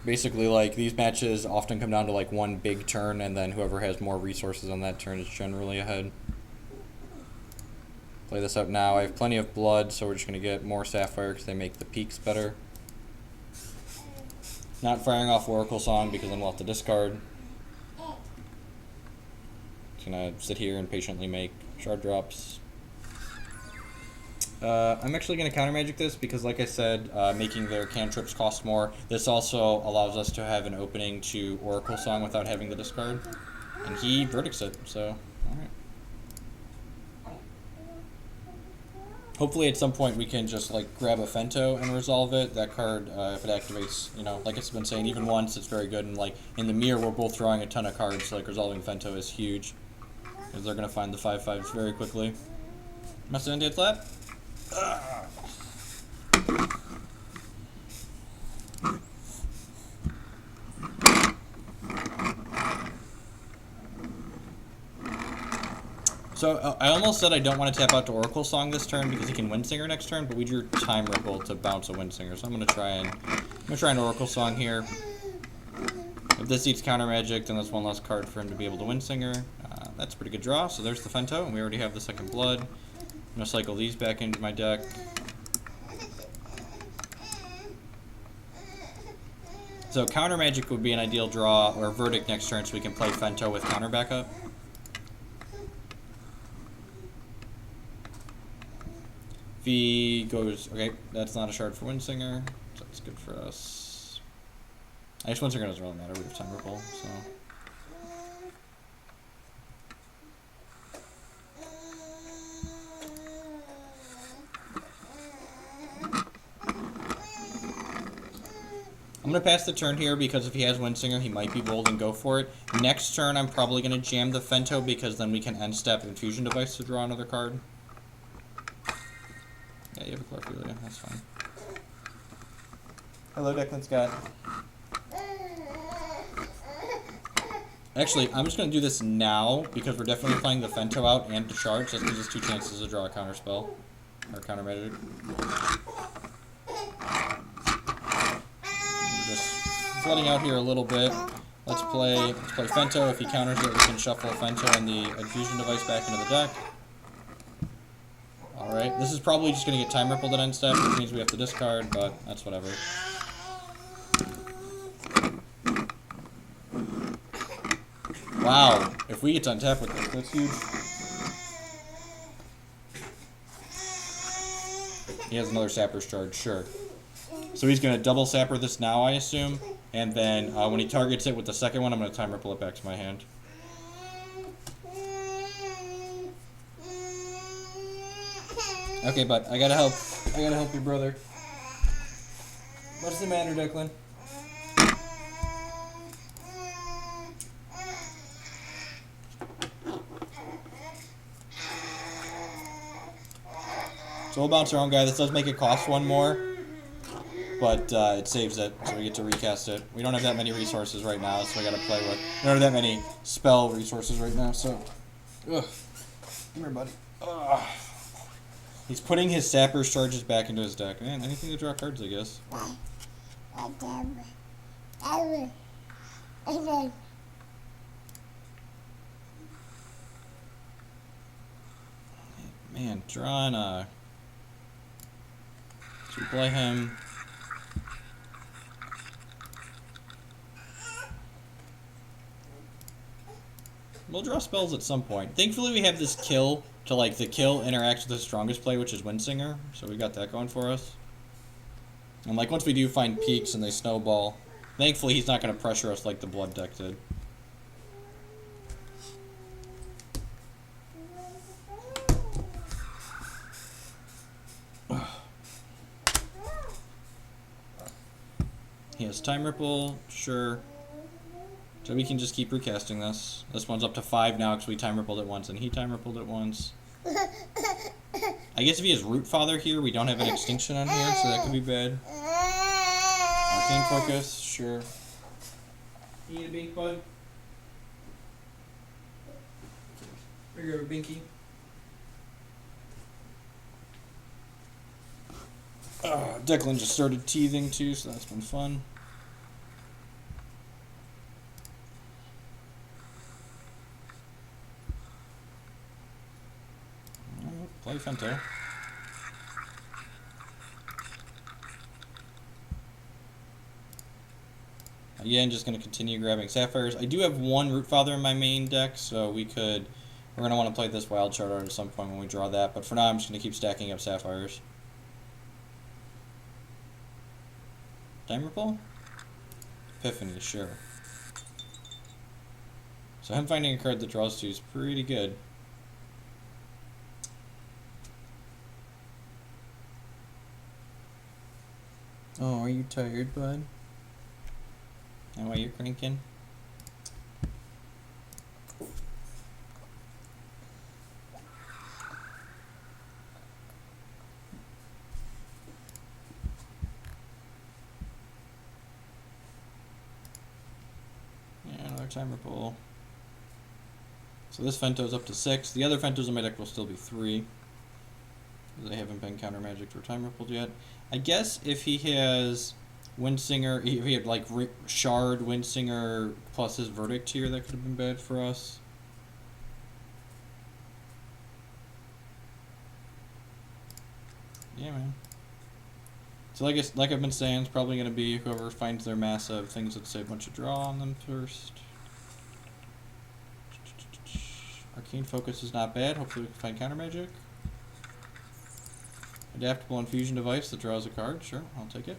Basically, like, these matches often come down to, like, one big turn, and then whoever has more resources on that turn is generally ahead. Play this up now. I have plenty of blood, so we're just going to get more Sapphire because they make the peaks better. Not firing off Oracle Song because then we'll have to discard. Just going to sit here and patiently make shard drops. I'm actually going to counter magic this because, like I said, making their cantrips cost more. This also allows us to have an opening to Oracle Song without having the discard. And he verdicts it, so alright. Hopefully at some point we can just like grab a Fento and resolve it. That card, if it activates, you know, like it's been saying, even once, it's very good. And like in the mirror, we're both drawing a ton of cards, so like resolving Fento is huge. Because they're going to find the 5/5s very quickly. Must have ended lap. So I almost said I don't want to tap out to Oracle Song this turn because he can Windsinger next turn, but we drew Time Ripple to bounce a Windsinger, so I'm gonna try an Oracle Song here. If this eats counter magic, then that's one less card for him to be able to Windsinger. That's a pretty good draw. So there's the Fento, and we already have the second blood. I'm gonna cycle these back into my deck. So counter magic would be an ideal draw, or verdict next turn, so we can play Fento with counter backup. V goes, okay, that's not a shard for Windsinger, so that's good for us. I guess Windsinger doesn't really matter, we have Time Ripple, so. I'm going to pass the turn here because if he has Windsinger, he might be bold and go for it. Next turn, I'm probably going to jam the Fento because then we can end step Infusion Device to draw another card. Yeah, you have a Chlorphilia, that's fine. Hello, Declan Scott. Actually, I'm just going to do this now because we're definitely playing the Fento out and to charge. That gives us 2 chances to draw a counter spell. Or counter magic. Flooding out here a little bit. Let's play Fento. If he counters it, we can shuffle Fento and the Infusion Device back into the deck. Alright, this is probably just going to get Time Rippled at end step, which means we have to discard, but that's whatever. Wow, if we get to untap with this, that's huge. He has another Sapper's Charge, sure. So he's going to double Sapper this now, I assume. And then when he targets it with the second one, I'm going to Time Ripple it back to my hand. Okay, but I gotta help. I gotta help your brother. What's the matter, Declan? So we'll bounce our own guy. This does make it cost 1 more. But it saves it, so we get to recast it. We don't have that many resources right now, so we gotta play with. We don't have that many spell resources right now, so. Ugh. Come here, buddy. Ugh. He's putting his Sapper's Charges back into his deck. Man, anything to draw cards, I guess. Man, drawing a. Should we play him? We'll draw spells at some point. Thankfully, we have this kill to, like, the kill interacts with the strongest play, which is Windsinger. So we got that going for us. And, like, once we do find peaks and they snowball, thankfully he's not going to pressure us like the Blood deck did. He has Time Ripple, sure. So we can just keep recasting this. This one's up to 5 now because we Time Rippled it once and he Time Rippled it once. I guess if he has Root Father here, we don't have an Extinction on here, so that could be bad. Arcane Focus, sure. You need a Bink, bud? Here you go, Binky. Declan just started teething too, so that's been fun. Play Fento. Again, just going to continue grabbing Sapphires. I do have one Rootfather in my main deck, so we're going to want to play this Wild Shard art at some point when we draw that, but for now I'm just going to keep stacking up Sapphires. Time Ripple? Epiphany, sure. So him finding a card that draws 2 is pretty good. Oh, are you tired, bud? And why you're cranking? Yeah, another Time Ripple. So this Fento's up to 6. The other Fentos in my deck will still be 3. They haven't been counter magicked or Time Rippled yet. I guess if he has Windsinger, if he had like Shard, Windsinger plus his Verdict here, that could have been bad for us. Yeah, man. So like I've been saying, it's probably going to be whoever finds their massive things that say a bunch of draw on them first. Arcane Focus is not bad. Hopefully we can find counter magic. Adaptable Infusion Device that draws a card. Sure, I'll take it.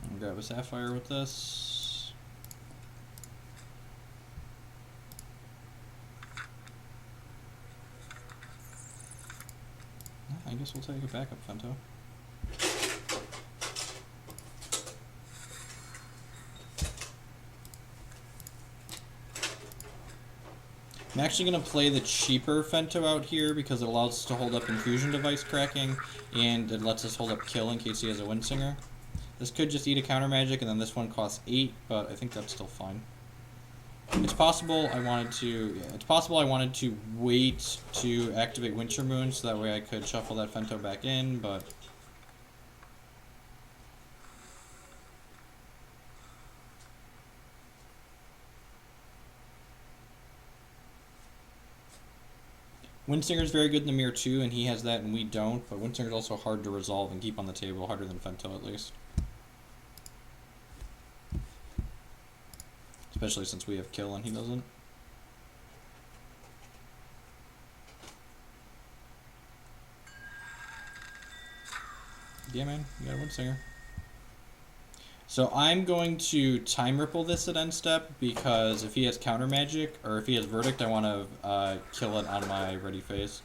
And grab a Sapphire with this. I guess we'll take a backup Fento. I'm actually going to play the cheaper Fento out here because it allows us to hold up Infusion Device cracking, and it lets us hold up Kill in case he has a Windsinger. This could just eat a counter magic, and then this one costs 8, but I think that's still fine. It's possible I wanted to wait to activate Winter Moon so that way I could shuffle that Fento back in, but Windsinger is very good in the mirror too, and he has that and we don't, but Windsinger is also hard to resolve and keep on the table, harder than Fento at least. Especially since we have Kill and he doesn't. Yeah, man, you got a Windsinger. So I'm going to Time Ripple this at end step because if he has counter magic or if he has Verdict, I want to kill it on my ready phase.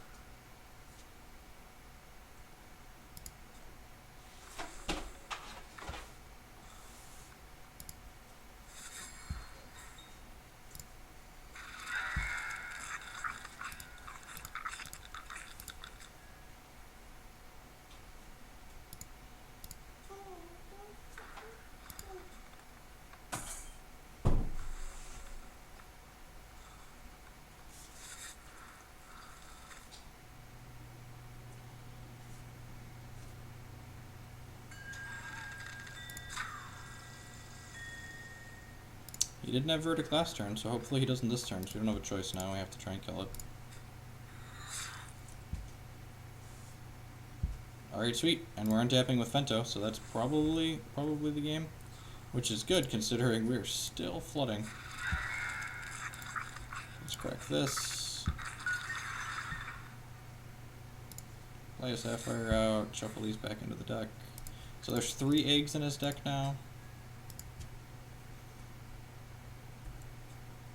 He didn't have Verdict last turn, so hopefully he doesn't this turn, so we don't have a choice now, we have to try and kill it. Alright, sweet, and we're untapping with Fento, so that's probably the game, which is good considering we're still flooding. Let's crack this. Play a Sapphire out, shuffle these back into the deck. So there's 3 eggs in his deck now.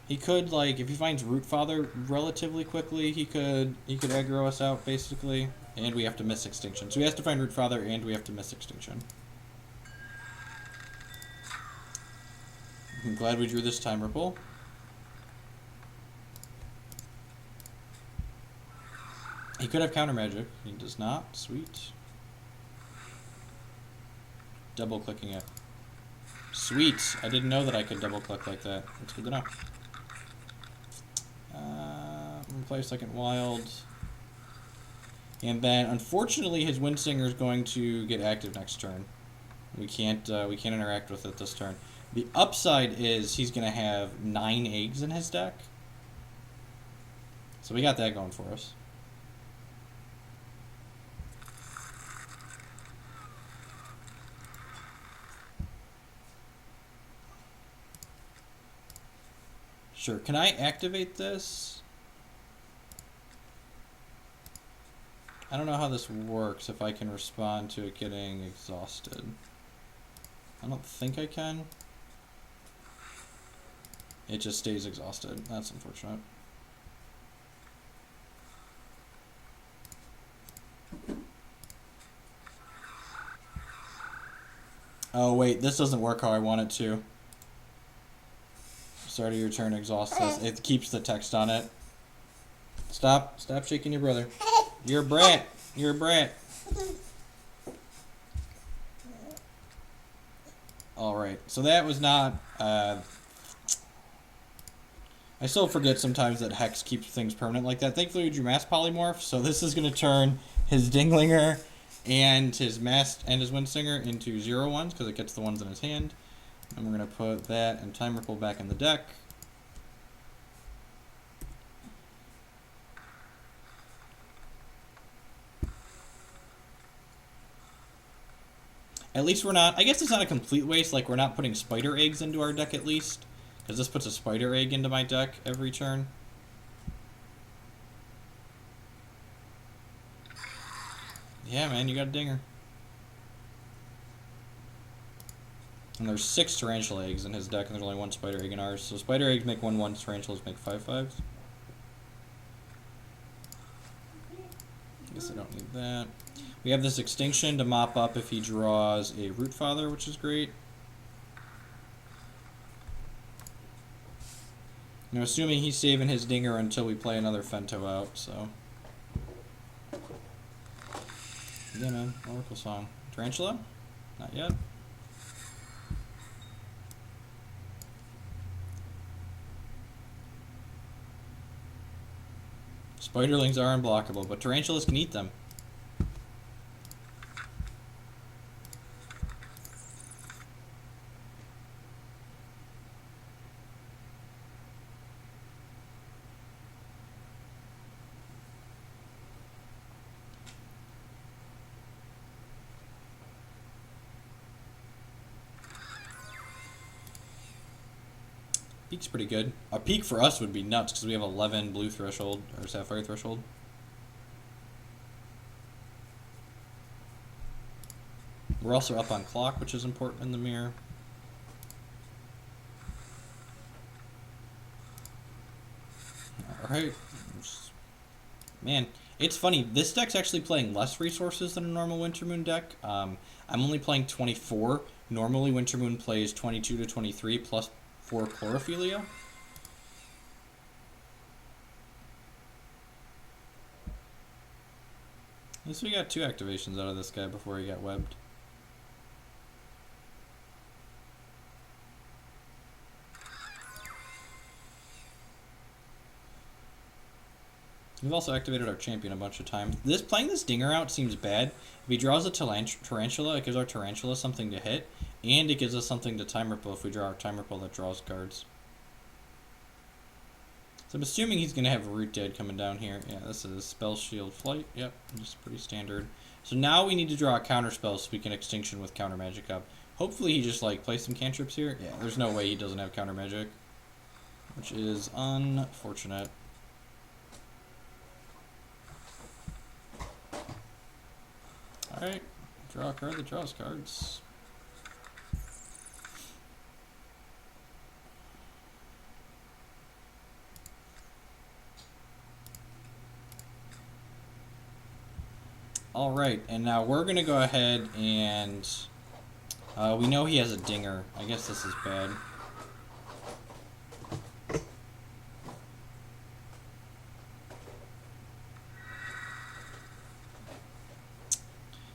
He could, like, if he finds Rootfather relatively quickly, he could aggro us out, basically. And we have to miss Extinction. So he has to find Rootfather, and we have to miss Extinction. I'm glad we drew this Time Ripple. He could have counter magic. He does not. Sweet. Double clicking it. Sweet. I didn't know that I could double click like that. That's good to know. I'm gonna play a second wild. And then unfortunately his Windsinger is going to get active next turn. We can't interact with it this turn. The upside is he's gonna have 9 eggs in his deck. So we got that going for us. Sure, can I activate this? I don't know how this works, if I can respond to it getting exhausted. I don't think I can. It just stays exhausted. That's unfortunate. Oh wait, this doesn't work how I want it to. Start of your turn, exhaust this. It keeps the text on it. Stop shaking your brother. You're a brat. You're a brat. Alright, so that was not, I still forget sometimes that Hex keeps things permanent like that. Thankfully we drew Mass Polymorph, so this is going to turn his Dinglinger and his Windsinger into 0/1s, because it gets the ones in his hand. And we're going to put that and Time Ripple back in the deck. At least we're not, I guess it's not a complete waste, like we're not putting Spider Eggs into our deck at least. Because this puts a Spider Egg into my deck every turn. Yeah, man, you got a dinger. And there's 6 Tarantula Eggs in his deck, and there's only 1 Spider Egg in ours. So Spider Eggs make 1/1s, Tarantulas make 5/5s. Guess I don't need that. We have this Extinction to mop up if he draws a Root Father, which is great. Now, assuming he's saving his Dinger until we play another Fento out, so. Yeah, man. Oracle Song. Tarantula? Not yet. Spiderlings are unblockable, but Tarantulas can eat them. Peak's pretty good. A peak for us would be nuts because we have 11 blue threshold or sapphire threshold. We're also up on clock, which is important in the mirror. Alright. Man, it's funny. This deck's actually playing less resources than a normal Wintermoon deck. I'm only playing 24. Normally, Wintermoon plays 22 to 23 plus 4 Chlorophilia. At least we got 2 activations out of this guy before he got webbed. We've also activated our champion a bunch of times. Playing this Dinger out seems bad. If he draws a Tarantula, it gives our Tarantula something to hit, and it gives us something to Time Ripple if we draw our Time Ripple that draws cards. So I'm assuming he's going to have Root Dead coming down here. Yeah, this is Spell Shield Flight. Yep, just pretty standard. So now we need to draw a counter spell so we can Extinction with Counter Magic up. Hopefully he just like plays some cantrips here. Yeah, there's no way he doesn't have Counter Magic, which is unfortunate. Alright, draw a card that draws cards. Alright, and now we're going to go ahead and we know he has a Dinger. I guess this is bad.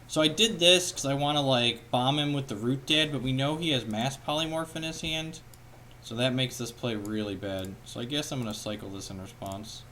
So I did this because I want to like bomb him with the Root Dad, but we know he has Mass Polymorph in his hand. So that makes this play really bad. So I guess I'm going to cycle this in response.